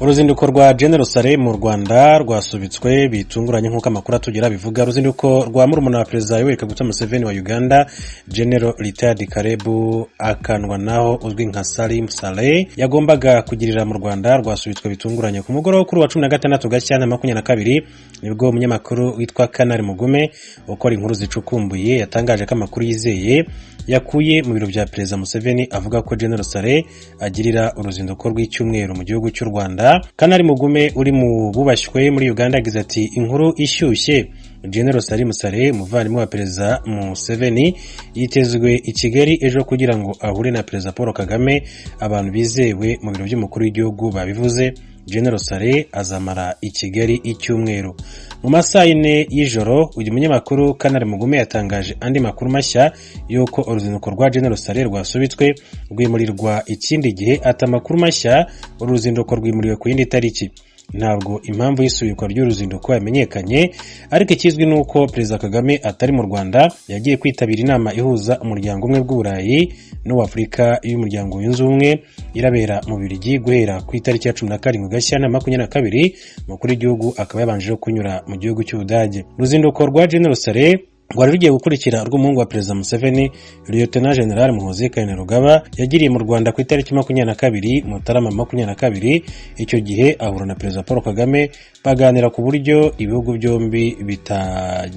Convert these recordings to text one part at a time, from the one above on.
Uruzinduko rwa General Saleh mu Rwanda rwasubitswe bitunguranye nk'uko amakuru atugera bivuga. Uruzinduko rwa murumuna wa Perezida Yoweri Kaguta Museveni wa Uganda, General Retired Karebu akanwa naho uzwi nka Salim Saleh, yagombaga kugirira mu Rwanda rwasubitswe bitunguranye ku mugoroba kuri wa 16 Gashyantare 2022 nibwo umunyamakuru witwa Kanari Mugume ukora inkuru zicukumbuye yatangaje ko amakuru yizeye yakuye mu biro bya Perezida Museveni avuga ko General Saleh agirira uruzinduko rw'icyumweru mu gihugu cy'u Rwanda. Kanari Mugume uri mu bubashywe muri Uganda yagize ati inkuru ishyushye, General Salim Saleh umuvandimwe wa Perezida Museveni yitezwe i Kigali ejo kugira ngo ahure na Perezida Paul Kagame. Abantu bizewe mu biro by'umukuru w'igihugu babivuze. General Saleh azamara i Kigali icyumweru. Mu masaha 4 y'ijoro uyu munyamakuru Kanari Mugume yatangaje andi makuru mashya yuko uruzinduko rwa General Saleh rwasubitswe rwimurirwa ikindi gihe. Ata makuru mashya uruzinduko rwimuriwe ku yindi tariki. Ntabwo impamvu y'isubikwa ry'uruzinduko yamenyekanye, ariko ikizwi nuko Perezida Kagame atari mu Rwanda, yagiye kwitabira inama ihuza umuryango umwe bw'Uburayi n'Afurika y'umuryango yunze ubumwe irabera mu Bubiligi guhera ku itariki ya 17 Gashyantare 2022. Mukuru w'igihugu akaba yabanje kunyura mu gihugu cy'Ubudage. Uruzinduko rwa General Saleh rwari rugiye gukurikira rw'umuhungu wa Perezida Museveni, Lieutenant General Muhoozi Kainerugaba, yagiriye mu Rwanda ku itariki 22 Mutarama 2022. Icyo gihe ahura na Perezida Paul Kagame baganira ku buryo ibihugu byombi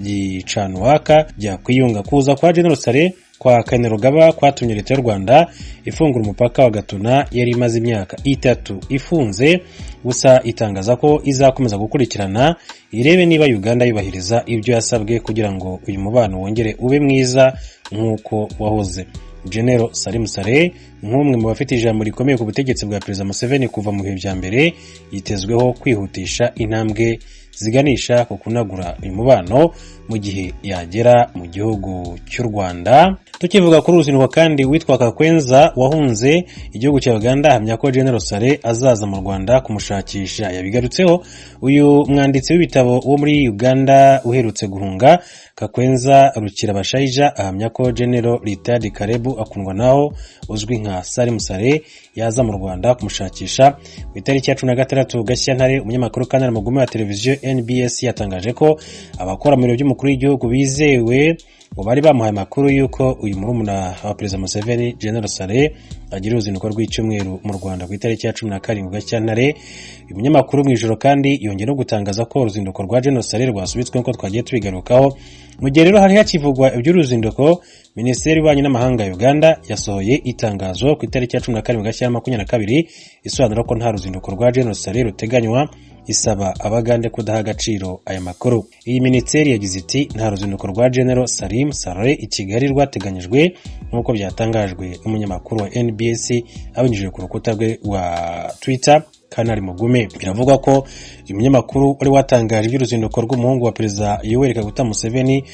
bitagicanwaka byakwiyunga. Kuza kwa General Saleh kwa Kainerugaba kwatumye leta y'u Rwanda ifungura umupaka wa Gatuna yari imaze imyaka 3 ifunze, gusa itangaza ko izakomeza gukurikirana irebe niba Uganda yubahiriza ibyo yasabwe kugira ngo uyu mubano wongere ube mwiza nk'uko wahoze. General Salim Saleh nk'umwe mu bafite ijambo rikomeye ku butegetsi bwa Perezida Museveni kuva mu bihe bya mbere, yitezweho kwihutisha intambwe ziganisha ku kunagura uyu mubano mu gihe yagera mu gihugu cy'u Rwanda. Tukivuga kuri uruzinduko kandi witwa Kakwenza wahunze igihugu cya Uganda ahamya ko General Saleh azaza mu Rwanda kumushakisha. Yabigarutseho uyu mwanditsi w'ibitabo wo muri Uganda uherutse guhunga. Kakwenza Rukirabashayija ahamya ko General Retired Karebu akundwa naho uzwi nka Salim Saleh yaza mu Rwanda kumushakisha. Ku itariki ya 16 Gashyantare umunyamakuru Kanari Mugume wa televiziyo NBS yatangaje ko abakora mu biro by'umukuru w'igihugu bizewe ngo bari bamuhaye amakuru yuko uyu murumuna wa Perezida Museveni, General Saleh, agira uruzinduko rw'icyumweru mu Rwanda ku itariki ya 17 Gashyantare. Uyu munyamakuru mu ijoro kandi yongeye no gutangaza ko uruzinduko rwa General Saleh rwasubitswe nk'uko twagiye tubigarukaho. Mu gihe rero hari hakivugwa iby'uruzinduko, Minisiteri y'Ububanyi n'Amahanga ya Uganda yasohoye itangazo ku itariki ya 17 Gashyantare 2022 isobanura ko nta ruzinduko rwa General Saleh ruteganywa, isaba abagande kudaha agaciro aya makuru. Iyi minisiteri yagize iti nta ruzinduko rwa General Salim Saleh i Kigali rwateganyijwe nk'uko byatangajwe n'umunyamakuru wa NBS abinyujije ku rukuta rwe rwa Twitter. Kanari Mugume biravugwa ko uyu munyamakuru wari watangaje iby'uruzinduko rw'umuhungu wa Perezida Yoweri Kaguta Museveni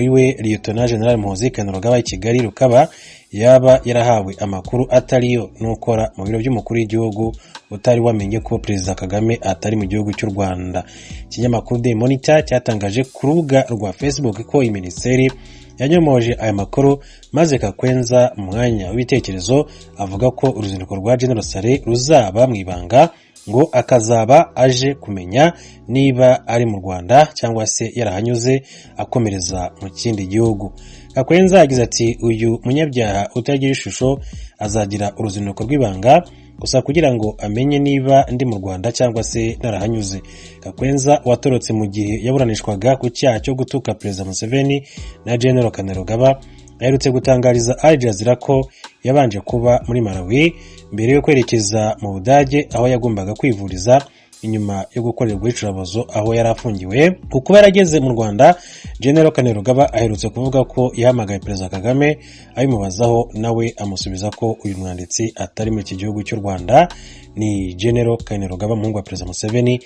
iwe Lieutenant General Muhoozi Kainerugaba i Kigali rukaba yaba yarahawe amakuru atariyo n'ukora mu biro by'umukuru w'igihugu utari wamenye ko Perezida Kagame atari mu gihugu cy'u Rwanda. Ikinyamakuru The Monitor cyatangaje ku rubuga rwa Facebook ko iyi minisiteri yanyomoje aya makuru, maze Kakwenza mu mwanya w'ibitekerezo avuga ko uruzinduko rwa General Saleh ruzaba mu ibanga, ngo akazaba aje kumenya niba ari mu Rwanda cyangwa se yarahanyuze akomereza mu kindi gihugu. Kakwenza yagize ati uyu munyabyaha utagira ishusho azagira uruzinduko rw'ibanga gusa kugira ngo amenye niba ndi mu Rwanda cyangwa se narahanyuze. Kakwenza watorotse mu gihe yaburanishwaga ku cyaha cyo gutuka Perezida Museveni na General Kainerugaba aherutse gutangariza Al Jazeera ko yabanje kuba muri Malawi mbere yo kwerekeza mu Budage aho yagombaga kwivuriza inyuma yo gukorerwa icurabozo aho yari afungiwe. Kuko yarageze mu Rwanda, General Kainerugaba aherutse kuvuga ko yahamagaye Perezida Kagame abimubazaho, nawe amusubiza ko uyu mwanditsi atari mu iki gihugu cy'u Rwanda. Ni General Kainerugaba muhungu wa Perezida Museveni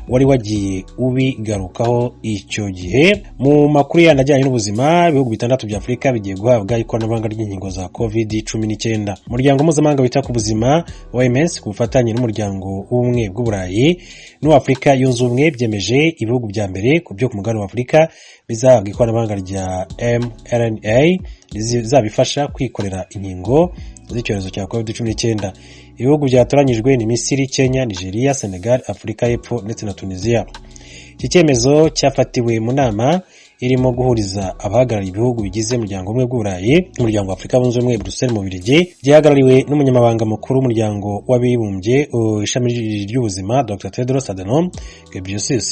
wari wagiye ubigarukaho icyo gihe. Mu makuru yanajyanye n'ubuzima, ibihugu 6 bya Afurika bigiye guhabwa ikoranabuhanga ry'inkingo za COVID-19. Umuryango mpuzamahanga wita ku buzima OMS ku bufatanye n'umuryango w'ubumwe bw'Uburayi n'Afurika yunze ubumwe byemeje ibihugu bya mbere ku byo ku mugabane wa Afurika bizahabwa ikoranabuhanga rya mRNA rizabifasha kwikorera inkingo z'icyorezo cya COVID-19. Ibihugu byatoranyijwe ni Misiri, Kenya, Nigeria, Senegal, Afurika y'Epfo ndetse na Tunisia. Iki cyemezo cyafatiwe mu nama irimo guhuriza abahagarariye ibihugu bigize umuryango umwe bw'Uburayi, umuryango wa Afurika Bunze Ubumwe, Bruxelles mu Bubiligi, gihagarariwe n'umunyamabanga mukuru w'umuryango w'abibumbye ishami ry'ubuzima Dr Tedros Adhanom Ghebreyesus,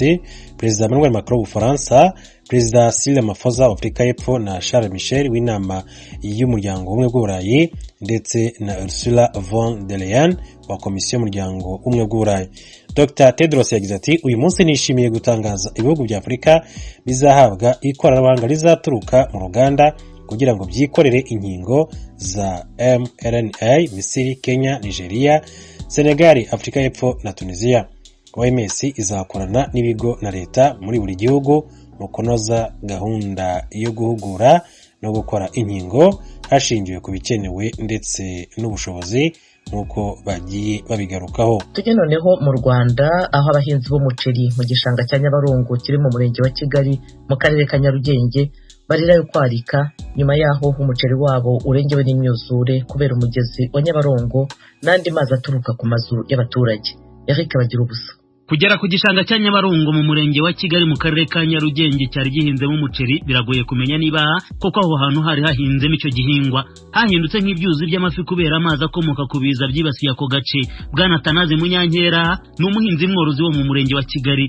Perezida Emmanuel Macron w'Ubufaransa, Perezida Cyril Ramaphosa wa Afurika y'Epfo na Charles Michel w'inama y'umuryango umwe bw'Uburayi ndetse na Ursula von der Leyen wa komisiyo y'umuryango umwe bw'Uburayi. Dr Tedros yagize ati uyu munsi nishimiye gutangaza ibihugu bya Afurika bizahabwa ikoranabuhanga rizaturuka mu ruganda kugira ngo byikorere inkingo za mRNA: Misiri, Kenya, Nigeria, Senegal, Afurika y'Epfo na Tunisia. OMS izakorana n'ibigo na leta muri buri gihugu mu kunoza gahunda yo guhugura no gukora inkingo hashingiwe ku bikenewe ndetse n'ubushobozi nk'uko bagiye babigarukaho. Tujye noneho mu Rwanda, aho abahinzi b'umuceri mu gishanga cya Nyabarongo kiri mu murenge wa Kigali mu karere ka Nyarugenge barira kwarika nyuma yaho umuceri wabo urengewe n'imyuzure kubera umugezi wa Nyabarongo n'andi mazi aturuka ku mazu y'abaturage. Eric bagira ubusa. Kugera ku gishanga cya Nyabarongo mu murenge wa Kigali mu karere ka Nyarugenge cyari gihinzemo umuceri biragoye kumenya niba koko aho hantu hari hahinzemo icyo gihingwa. Hahindutse nk'ibyuzi by'amafi kubera amazi akomoka ku biza byibasiye ako gace. Bwana Tanazi Munyankera ni umuhinzi mworozi wo mu murenge wa Kigali,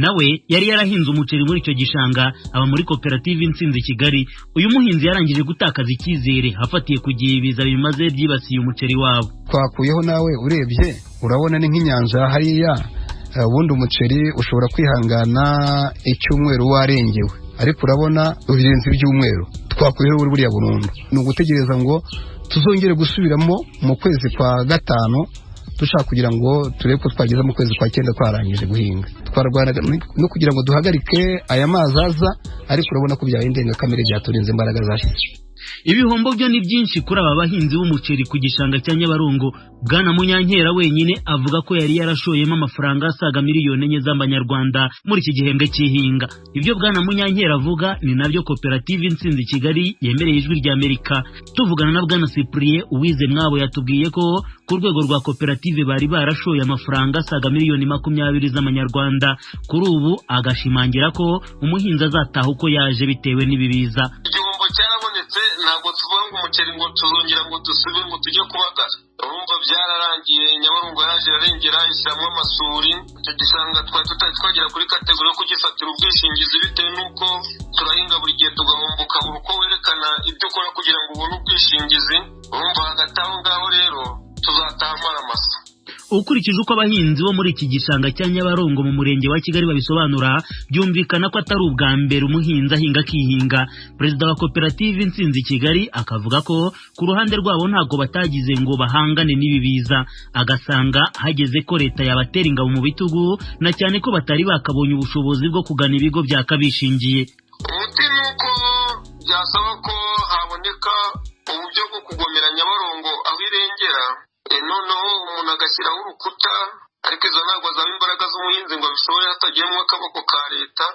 nawe yari yarahinze umuceri muri icyo gishanga, aba muri koperative Intsinzi Kigali. Uyu muhinzi yarangije gutakaza icyizere hafatiye ku gihe ibiza bimaze byibasiye umuceri wabo. Twakuyeho nawe urebye urabona ni nk'inyanja hariya, ubundi umuceri ushobora kwihangana icyumweru warengewe, ariko urabona ubirenze ibyumweru. Twakuyeho buriya burundu, ni ugutegereza ngo tuzongere gusubiramo mu kwezi kwa gatanu dushaka kugira ngo turebe ko twageza mu kwezi kwa 9 twarangije guhinga. Twarwanaga no kugira ngo duhagarike aya mazi aza, ariko urabona ko byabaye indengakamere byaturinze imbaraga zashize. Ibihombo byo ni byinshi kuri aba bahinzi b'umuceri ku gishanga cya Nyabarongo. Bwana Munyankera wenyine avuga ko yari yarashoyemo amafaranga asaga miliyoni 4 z'amanyarwanda muri iki gihembwe cy'ihinga. Ibyo Bwana Munyankera avuga ni nabyo koperative Intsinzi Kigali yemereye Ijwi rya Amerika. Tuvugana na Bwana Cyprien Uwize Mwabo yatubwiye ko ku rwego rwa koperative bari barashoye amafaranga asaga miliyoni 20 z'amanyarwanda. Kuri ubu agashimangira ko umuhinzi azataha uko yaje bitewe n'ibibiza. Cyarabonetse ntabwo tuvuga ngo umuceri ngo tuzongera ngo dusube ngo tujye kubagara. Urumva byararangiye, Nyabarongo yaraje arengera ishyiramo amasuri. Icyo gishanga twari twagera kuri kategori yo kugifatira ubwishingizi bitewe n'uko turahinga buri gihe tugahomboka buri uko werekana ibyo ukora kugira ngo ubone ubwishingizi. Urumva hagati aho ngaho rero tuzataha amasa. Ukurikije uko abahinzi bo muri iki gishanga cya Nyabarongo mu murenge wa Kigali babisobanura, byumvikana ko atari ubwa mbere umuhinzi ahinga akihinga. Perezida wa koperative Intsinzi Kigali akavuga ko ku ruhande rwabo ntago batagize ngo bahangane n'ibibiza, agasanga hageze ko leta yabatera ingabo mu bitugu, na cyane ko batari bakabonye ubushobozi bwo kugana ibigo byakabishingiye. Umuti nuko byasaba ko haboneka uburyo bwo kugomera Nyabarongo aho irengera, noneho umuntu agashyiraho urukuta, ariko izo ntabwo zaba imbaraga z'umuhinzi ngo abishobore hatagiyemo akaboko ka leta.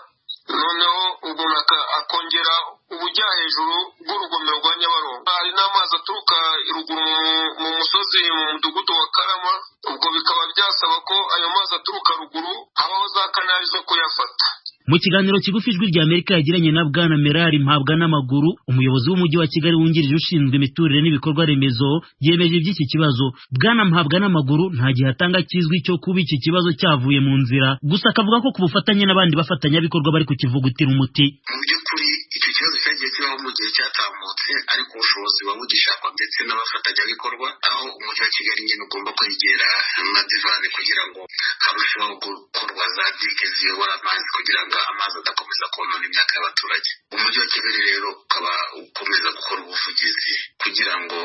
Noneho umuntu akongera ubujya hejuru bw'urugomero rwa Nyabarongo. Hari n'amazi aturuka iruguru mu musozi mu mudugudu wa Karama, ubwo bikaba byasaba ko ayo mazi aturuka ruguru habaho za kanali zo kuyafata. Mu kiganiro kigufi Ijwi rya Amerika yagiranye na Bwana Merari Mpabwa n'amaguru, umuyobozi w'umujyi wa Kigali wungirije ushinzwe imiturire n'ibikorwa remezo, yemeje iby'iki kibazo. Bwana Mpabwa n'amaguru nta gihe atanga kizwi cyo kuba iki kibazo cyavuye mu nzira, gusa akavuga ko ku bufatanye n'abandi bafatanyabikorwa bari kukivugutira umuti. Mu by'ukuri icyo kibazo cyagiye kibaho mu gihe cyatambutse, ariko ubushobozi buba bugishakwa ndetse n'abafatanyabikorwa, aho umujyi wa Kigali nyine ugomba kwegera na divani kugira ngo harusheho gukorwa za dige ziyobora amazi kugira ngo amazi adakomeza konona imyaka y'abaturage. Umujyi wa Kigali rero ukaba ukomeza gukora ubuvugizi kugira ngo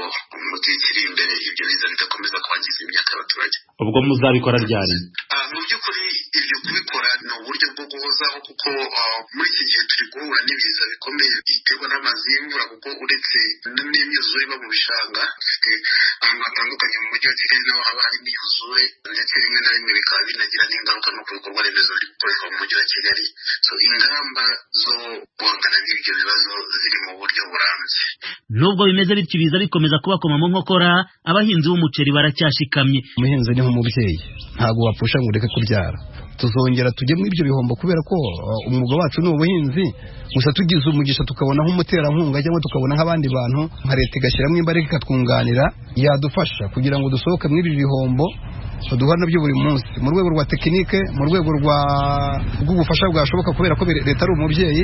mu gihe kiri imbere ibyo biza bidakomeza kwangiza imyaka y'abaturage. Ubwo muzabikora ryari? Mu by'ukuri ibyo kubikora ni uburyo bwo guhozaho, kuko muri iki gihe turi guhura n'ibiza bikomeye biterwa n'amazi y'imvura, kuko uretse n'imyuzure iba mu bishanga, dufite ahantu hatandukanye mu mujyi wa Kigali naho haba hari imyuzure, ndetse rimwe na rimwe bikaba binagira n'ingaruka no ku bikorwa remezo biri gukoreshwa mu mujyi wa Kigali. Ingamba zo guhangana n'ibyo bibazo ziri mu buryo burambye. Nubwo bimeze bityo ibiza bikomeza kubakoma mu nkokora, abahinzi b'umuceri baracyashikamye. Umuhinzi ni nk'umubyeyi, ntabwo wapfusha ngo ureke kubyara. Tuzongera tujye muri ibyo bihombo kubera ko umwuga wacu ni ubuhinzi, gusa tugize umugisha tukabona nk'umuterankunga cyangwa tukabona nk'abandi bantu nka leta igashyiramo imbaraga ikatwunganira, yadufasha kugira ngo dusohoke muri ibi bihombo duhura nabyo buri munsi, mu rwego rwa tekinike, mu rwego rw'ubufasha bwashoboka, kubera ko leta ari umubyeyi,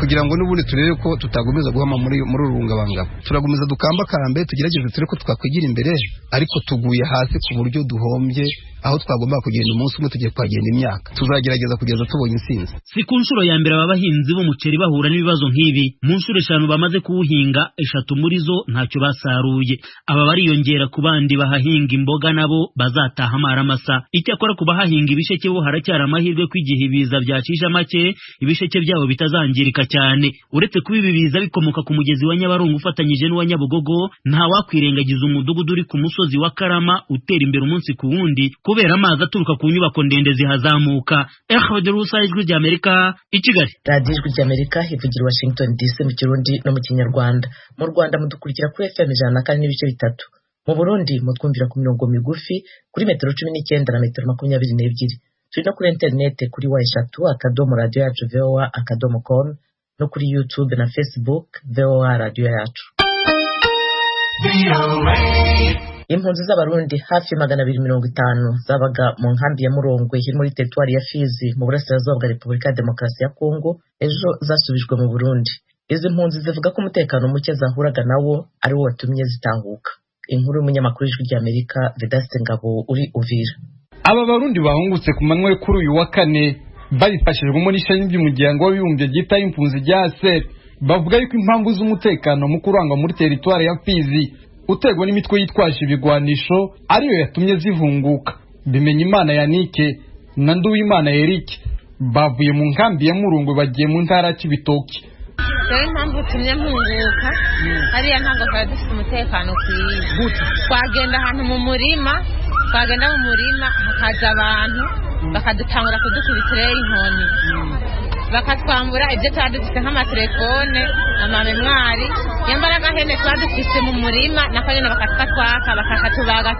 kugira ngo n'ubundi turebe ko tutagomeza guhama muri urungabangabo. Turakomeza dukambakambe, tugerageze turebe ko twakwigira imbere, ariko tuguye hasi ku buryo duhombye aho twagomba kugenda umunsi umwe tugiye kwagenda imyaka. Tuzagerageza kugeza tubonye insinzi. Si ku nshuro ya mbere aba bahinzi b'umuceri bahura n'ibibazo nk'ibi. Mu nshuro 5 bamaze kuwuhinga, 3 muri zo ntacyo basaruye. Aba bariyongera ku bandi bahahinga imboga nabo bazataha amaramasa. Icyakora ku bahahinga ibisheke bo haracyari amahirwe ko igihe ibiza byacisha make, ibisheke byabo bitazangirika cyane. Uretse kuba ibi biza bikomoka ku mugezi wa Nyabarongo ufatanyije n'uwa Nyabugogo, nta wakwirengagiza umudugudu uri ku musozi wa Karama utera imbere umunsi ku wundi kubera amazi aturuka ku nyubako ndende zihazamuka. Ijwi ry'Amerika i Kigali. Radio Ijwi ry'Amerika ivugira Washington DC mu Kirundi no mu Kinyarwanda. Mu Rwanda mudukurikira kuri FM 104.3. Mu Burundi mutwumvira ku mirongo migufi kuri metero 19 na metero 22. Turi no kuri internet kuri wa3.radio.voa.com no kuri YouTube na Facebook VOA Radio Yacu. Impunzi z'abarundi hafi 250 zabaga mu nkambi ya Murongwe iri muri teritwari ya Fizi mu burasirazuba bwa Repubulika ya Demokarasi ya Kongo ejo zasubijwe mu Burundi. Izi mpunzi zivuga ko umutekano muke zahuraga nawo ari wo watumye zitahuka. Inkuru y'umunyamakuru w'Ijwi ry'Amerika Vedaste Ngabo uri Uvira. Aba barundi bahungutse ku manywa kuri uyu wa kane babifashijwemo n'ishami ry'umuryango w'abibumbye ryita impunzi rya ASER, bavuga yuko impamvu z'umutekano mu kurangwa muri teritwari ya Fizi utegwa n'imitwe yitwaje ibigwanisho ariyo yatumye zivunguka. Bimenyimana Yanike na Nduwimana Eric bavuye mu nkambi ya Murungwe bagiye mu ntara y'Ibitoki. Impamvu tumye mpunguka hariya ntabwo twari dufite umutekano ukwiye. Twagenda ahantu mu murima hakaza abantu bakadutangura kudukubitira inkoni, bakatwambura ibyo twari dufite nk'amatelefone, amamemwari, yambara agahene twari dufite mu murima, nako nyine bakatwaka bakakatubaga.